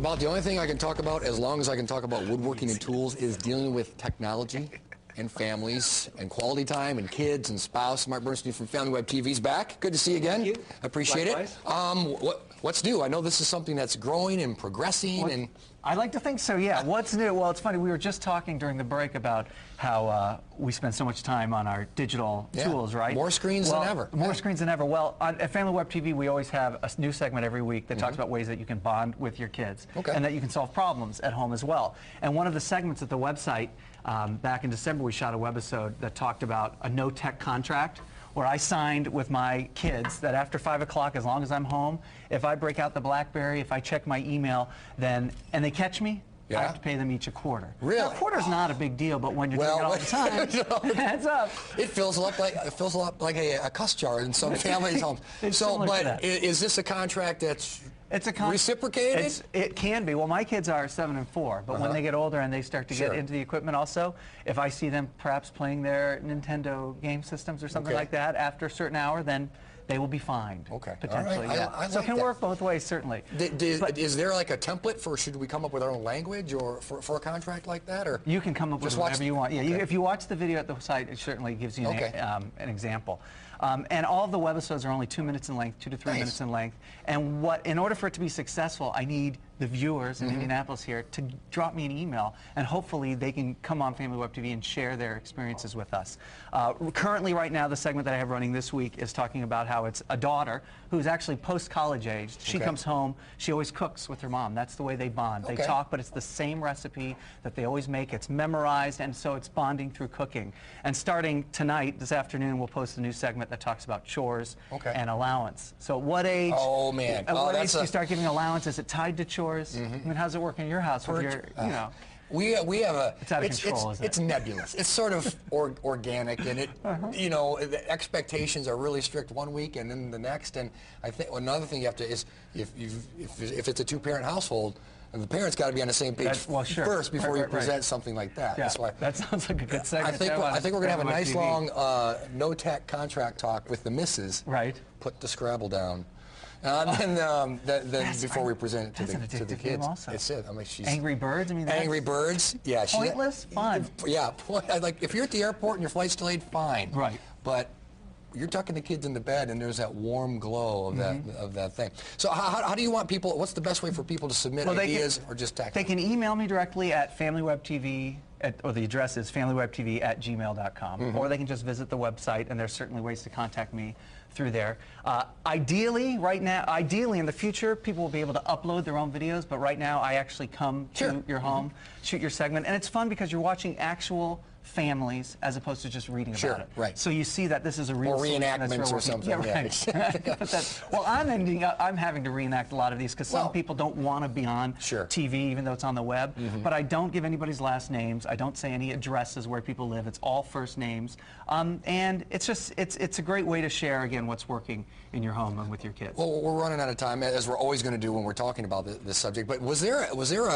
About the only thing I can talk about, as long as I can talk about woodworking and tools, is dealing with technology and families and quality time and kids and spouse. Mark Bernstein from familywebtv is back. Good to see you again. Thank you. Appreciate Likewise. it. What's new? I know this is something that's growing and progressing. And I like to think so, yeah. What's new? Well, it's funny. We were just talking during the break about how we spend so much time on our digital tools, right? More screens than ever. More screens than ever. Well, at familywebtv, we always have a new segment every week that talks about ways that you can bond with your kids and that you can solve problems at home as well. And one of the segments at the website, back in December, we shot a webisode that talked about a no-tech contract, where I signed with my kids that after 5 o'clock, as long as I'm home, if I break out the BlackBerry, if I check my email, and they catch me, I have to pay them each a quarter. Really? Now, a quarter's not a big deal, but when you're doing it all the time, it adds up. It feels a lot like a cuss jar in some families' homes. But is this a contract that's reciprocated? It can be. Well, my kids are 7 and 4, but when they get older and they start to get into the equipment also, if I see them perhaps playing their Nintendo game systems or something like that after a certain hour, then they will be fined. Potentially. I so like it can work both ways, certainly. Is there like a template for, should we come up with our own language or for a contract like that? Or you can come up with whatever you want. Yeah, if you watch the video at the site, it certainly gives you an example. And all of the webisodes are only 2 minutes in length, 2 to 3 minutes in length. And in order for it to be successful, I need the viewers in Indianapolis here to drop me an email, and hopefully they can come on familywebtv and share their experiences with us. Currently, right now, the segment that I have running this week is talking about how it's a daughter who's actually post-college aged. She comes home, she always cooks with her mom. That's the way they bond. They talk, but it's the same recipe that they always make. It's memorized, and so it's bonding through cooking. And starting tonight, this afternoon, we'll post a new segment that talks about chores and allowance. So at what age? Oh, man. At what age do you start giving allowance? Is it tied to chores? I mean, how's it work in your house with your, We have a. It's out of control, isn't it? It's nebulous. It's sort of organic, and it, the expectations are really strict one week and then the next. And I think another thing you have to is if it's a two-parent household, the parents got to be on the same page first before you present something like that. Yeah, that's why. That sounds like a good segment. I think we're going to have a nice long no-tech contract talk with the missus. Right. Put the Scrabble down. Then before we present it to the kids, it's it. I mean, she's Angry Birds. I mean, Angry Birds. Yeah, pointless. Fun. Yeah, like if you're at the airport and your flight's delayed, fine. Right. But you're tucking the kids into bed, and there's that warm glow of that thing. So how do you want people? What's the best way for people to submit ideas or just text? They can email me directly at familywebtv. Or the address is familywebtv@gmail.com, or they can just visit the website, and there's certainly ways to contact me through there. Ideally, in the future, people will be able to upload their own videos, but right now I actually come to your home, shoot your segment, and it's fun because you're watching actual families as opposed to just reading about it. Right. So you see that this is a real reenactments or something. Yeah, right. Well, I'm having to reenact a lot of these because some people don't want to be on TV, even though it's on the web. But I don't give anybody's last names. I don't say any addresses where people live. It's all first names, and it's a great way to share again what's working in your home and with your kids. Well, we're running out of time, as we're always going to do when we're talking about this subject. But was there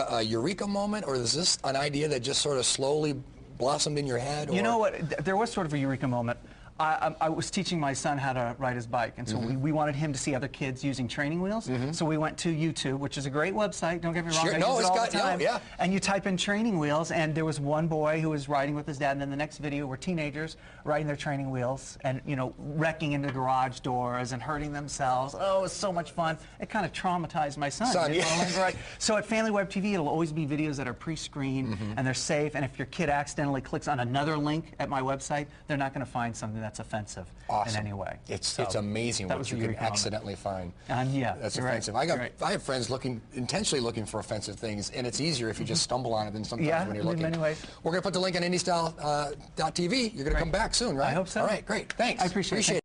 a eureka moment, or is this an idea that just sort of slowly blossomed in your head? You know what? There was sort of a eureka moment. I was teaching my son how to ride his bike, and so we wanted him to see other kids using training wheels. So we went to YouTube, which is a great website. Don't get me wrong. I use it all the time. And you type in training wheels, and there was one boy who was riding with his dad, and then the next video were teenagers riding their training wheels and wrecking into garage doors and hurting themselves. Oh, it was so much fun. It kind of traumatized my son. So at familywebtv, it'll always be videos that are pre-screened and they're safe. And if your kid accidentally clicks on another link at my website, they're not going to find something that's offensive in any way. It's amazing what you can accidentally find. That's offensive. Right. I have friends intentionally looking for offensive things, and it's easier if you just stumble on it than sometimes when you're looking. Anyway. We're going to put the link on IndyStyle.tv. You're going to come back soon, right? I hope so. All right, great. Thanks. I appreciate it.